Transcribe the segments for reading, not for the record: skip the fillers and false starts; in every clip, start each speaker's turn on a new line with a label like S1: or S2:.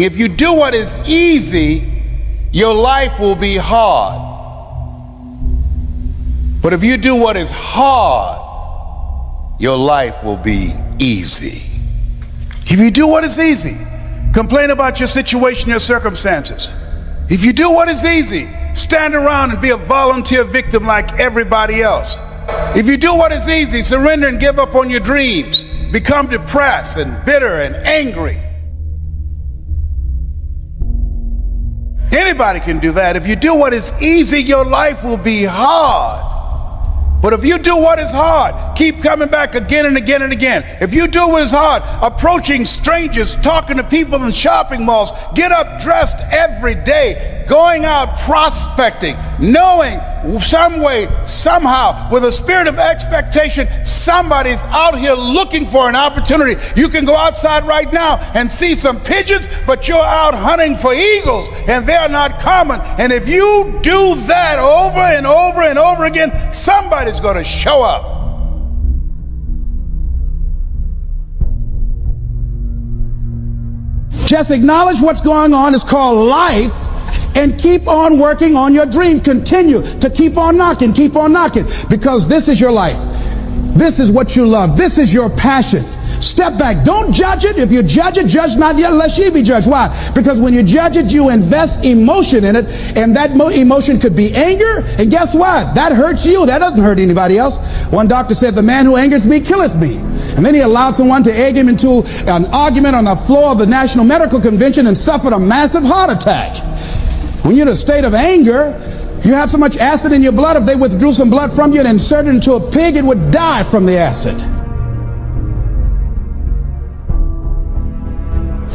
S1: If you do what is easy, your life will be hard. But if you do what is hard, your life will be easy. If you do what is easy, complain about your situation, your circumstances. If you do what is easy, stand around and be a volunteer victim like everybody else. If you do what is easy, surrender and give up on your dreams, become depressed and bitter and angry. Anybody can do that. If you do what is easy, your life will be hard. But if you do what is hard, keep coming back again and again and again. If you do what is hard, approaching strangers, talking to people in shopping malls, get up dressed every day, going out prospecting, knowing some way, somehow, with a spirit of expectation, somebody's out here looking for an opportunity. You can go outside right now and see some pigeons, but you're out hunting for eagles, and they're not common. And if you do that over and over and over again, somebody's going to show up. Just acknowledge what's going on. It's called life. And keep on working on your dream. Continue to keep on knocking, because this is your life. This is what you love. This is your passion. Step back. Don't judge it. If you judge it, judge not yet, lest ye be judged. Why? Because when you judge it, you invest emotion in it, and that emotion could be anger, and guess what? That hurts you. That doesn't hurt anybody else. One doctor said, "The man who angers me killeth me." And then he allowed someone to egg him into an argument on the floor of the National Medical Convention and suffered a massive heart attack. When you're in a state of anger, you have so much acid in your blood, if they withdrew some blood from you and inserted it into a pig, it would die from the acid.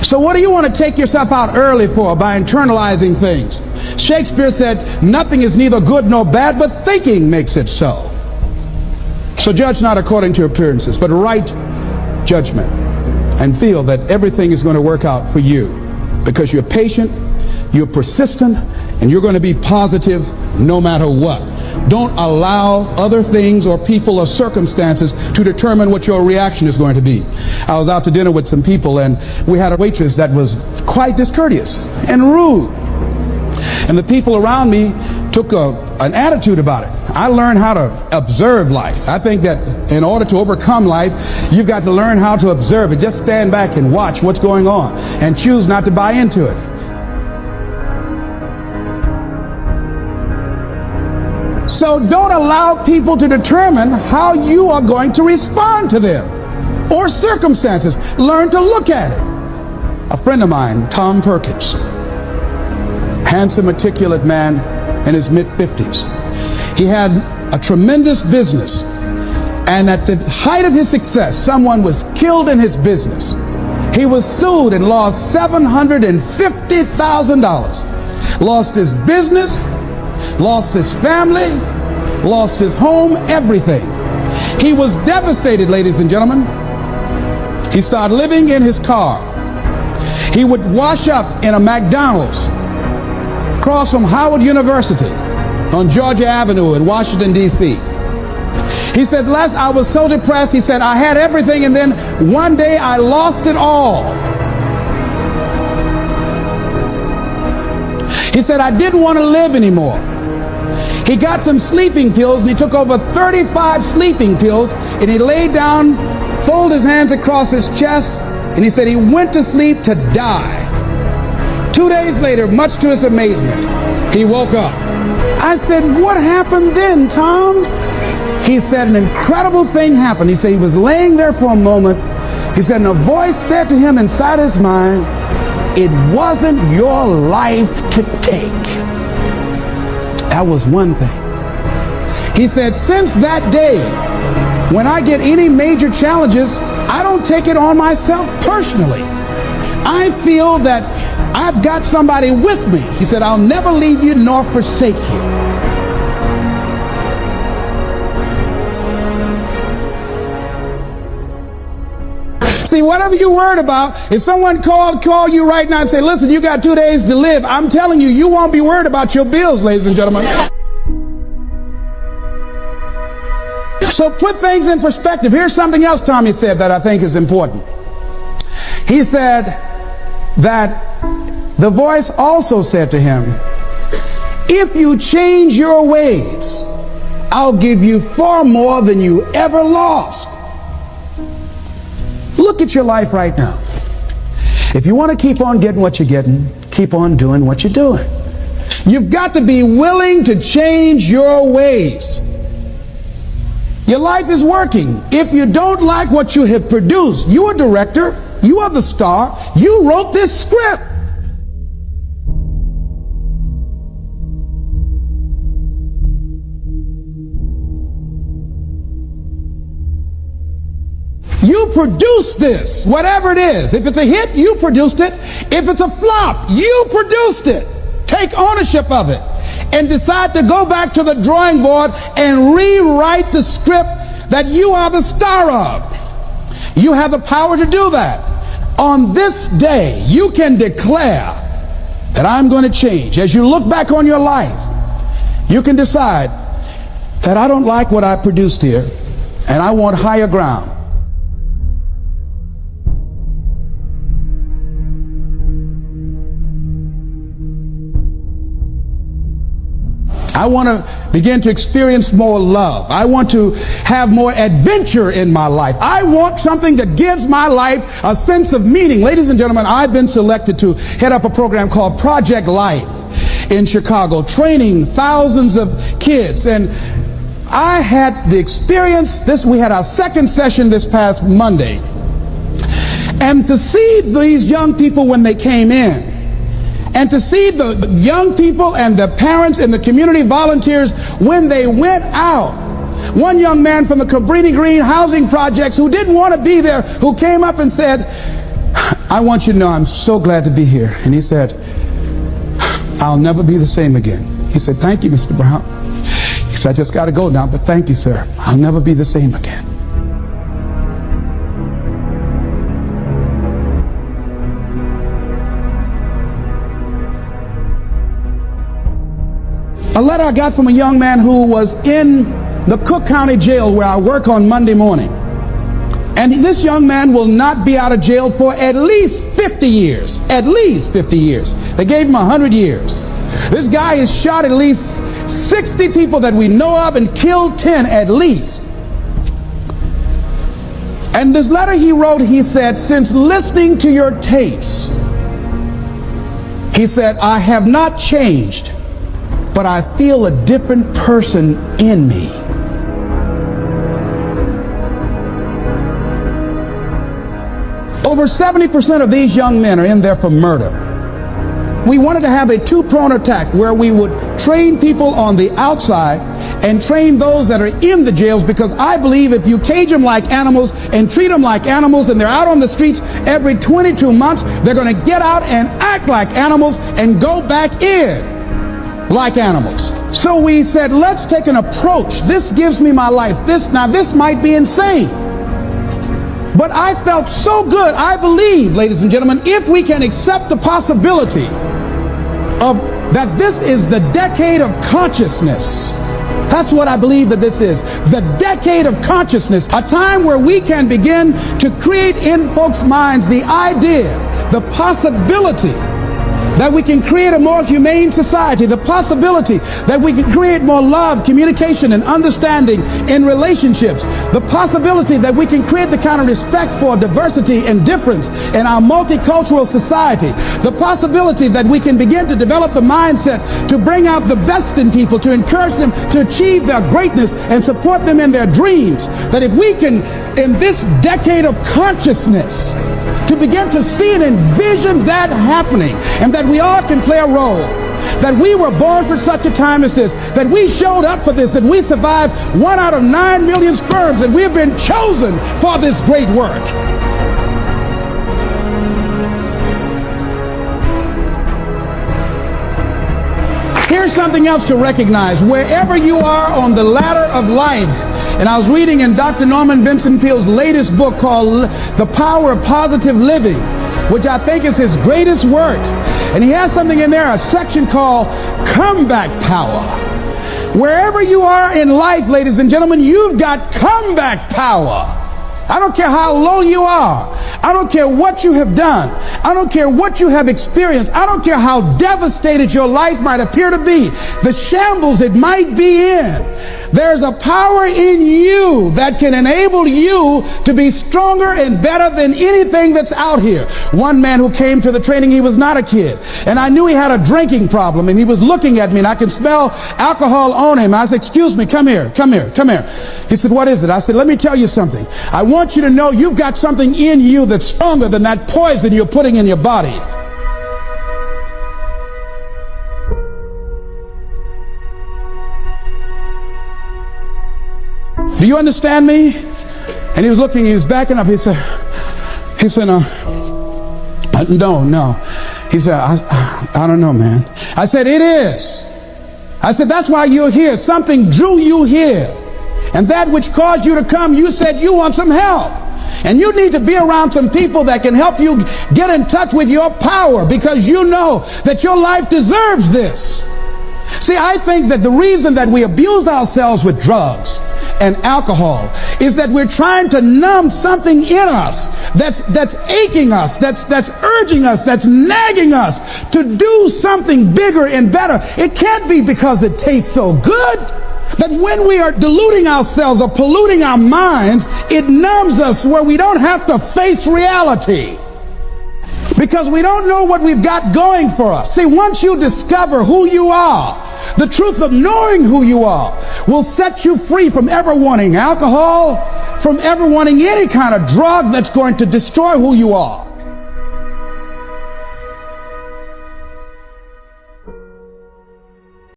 S1: So what do you want to take yourself out early for by internalizing things? Shakespeare said, "Nothing is neither good nor bad, but thinking makes it so." So judge not according to your appearances, but right judgment, and feel that everything is going to work out for you because you're patient, you're persistent, and you're going to be positive no matter what. Don't allow other things or people or circumstances to determine what your reaction is going to be. I was out to dinner with some people, and we had a waitress that was quite discourteous and rude. And the people around me took an attitude about it. I learned how to observe life. I think that in order to overcome life, you've got to learn how to observe it. Just stand back and watch what's going on and choose not to buy into it. So don't allow people to determine how you are going to respond to them or circumstances. Learn to look at it. A friend of mine, Tom Perkins, handsome, articulate man in his mid-50s. He had a tremendous business, and at the height of his success, someone was killed in his business. He was sued and lost $750,000. Lost his business, lost his family, lost his home, everything. He was devastated, ladies and gentlemen. He started living in his car. He would wash up in a McDonald's across from Howard University on Georgia Avenue in Washington, D.C. He said, "Les, I was so depressed." He said, "I had everything, and then one day I lost it all." He said, "I didn't want to live anymore." He got some sleeping pills, and he took over 35 sleeping pills, and he laid down, folded his hands across his chest, and he said he went to sleep to die. 2 days later, much to his amazement, he woke up. I said, "What happened then, Tom?" He said, "An incredible thing happened." He said he was laying there for a moment. He said, and a voice said to him inside his mind, "It wasn't your life to take." That was one thing. He said, "Since that day, when I get any major challenges, I don't take it on myself personally. I feel that I've got somebody with me." He said, "I'll never leave you nor forsake you." See, whatever you're worried about, if someone call you right now and say, "Listen, you got 2 days to live," I'm telling you, you won't be worried about your bills, ladies and gentlemen. So put things in perspective. Here's something else Tommy said that I think is important. He said that The voice also said to him, if you change your ways, I'll give you far more than you ever lost. Look at your life right now. If you want to keep on getting what you're getting, keep on doing what you're doing. You've got to be willing to change your ways. Your life is working. If you don't like what you have produced, you're a director, you are the star, you wrote this script. You produced this, whatever it is. If it's a hit, you produced it. If it's a flop, you produced it. Take ownership of it and decide to go back to the drawing board and rewrite the script that you are the star of. You have the power to do that. On this day, you can declare that I'm going to change. As you look back on your life, you can decide that I don't like what I produced here and I want higher ground. I want to begin to experience more love. I want to have more adventure in my life. I want something that gives my life a sense of meaning. Ladies and gentlemen, I've been selected to head up a program called Project Life in Chicago, training thousands of kids. And I had the experience, we had our second session this past Monday. And to see these young people when they came in, and to see the young people and the parents and the community volunteers when they went out. One young man from the Cabrini Green housing projects who didn't want to be there, who came up and said, I want you to know I'm so glad to be here. And he said, I'll never be the same again. He said, thank you, Mr. Brown. He said, I just got to go now, but thank you, sir. I'll never be the same again. A letter I got from a young man who was in the Cook County Jail where I work on Monday morning. And this young man will not be out of jail for at least 50 years. At least 50 years. They gave him 100 years. This guy has shot at least 60 people that we know of and killed 10 at least. And this letter he wrote, he said, since listening to your tapes, he said, I have not changed, but I feel a different person in me. Over 70% of these young men are in there for murder. We wanted to have a two-pronged attack where we would train people on the outside and train those that are in the jails, because I believe if you cage them like animals and treat them like animals and they're out on the streets every 22 months, they're going to get out and act like animals and go back in like animals. So we said, let's take an approach. This gives me my life. This might be insane, but I felt so good. I believe, ladies and gentlemen, if we can accept the possibility of that this is the decade of consciousness. That's what I believe that this is. The decade of consciousness. A time where we can begin to create in folks' minds the idea, the possibility that we can create a more humane society, the possibility that we can create more love, communication, and understanding in relationships, the possibility that we can create the kind of respect for diversity and difference in our multicultural society, the possibility that we can begin to develop the mindset to bring out the best in people, to encourage them to achieve their greatness and support them in their dreams. That if we can, in this decade of consciousness, to begin to see and envision that happening, and that we all can play a role, that we were born for such a time as this, that we showed up for this, that we survived 1 out of 9 million sperms, and we have been chosen for this great work. Here's something else to recognize. Wherever you are on the ladder of life, and I was reading in Dr. Norman Vincent Peale's latest book called The Power of Positive Living, which I think is his greatest work. And he has something in there, a section called Comeback Power. Wherever you are in life, ladies and gentlemen, you've got comeback power. I don't care how low you are. I don't care what you have done. I don't care what you have experienced. I don't care how devastated your life might appear to be, the shambles it might be in. There's a power in you that can enable you to be stronger and better than anything that's out here. One man who came to the training, he was not a kid, and I knew he had a drinking problem, and he was looking at me, and I could smell alcohol on him. I said, excuse me, come here. He said, what is it? I said, let me tell you something. I want you to know you've got something in you that's stronger than that poison you're putting in your body. Do you understand me? And he was looking, he was backing up. He said, no. He said, I don't know, man. I said, it is. I said, that's why you're here. Something drew you here. And that which caused you to come, you said you want some help. And you need to be around some people that can help you get in touch with your power, because you know that your life deserves this. See, I think that the reason that we abuse ourselves with drugs and alcohol is that we're trying to numb something in us that's aching us, that's urging us, that's nagging us to do something bigger and better. It can't be because it tastes so good. That when we are deluding ourselves or polluting our minds, it numbs us where we don't have to face reality, because we don't know what we've got going for us. See, once you discover who you are, the truth of knowing who you are will set you free from ever wanting alcohol, from ever wanting any kind of drug that's going to destroy who you are.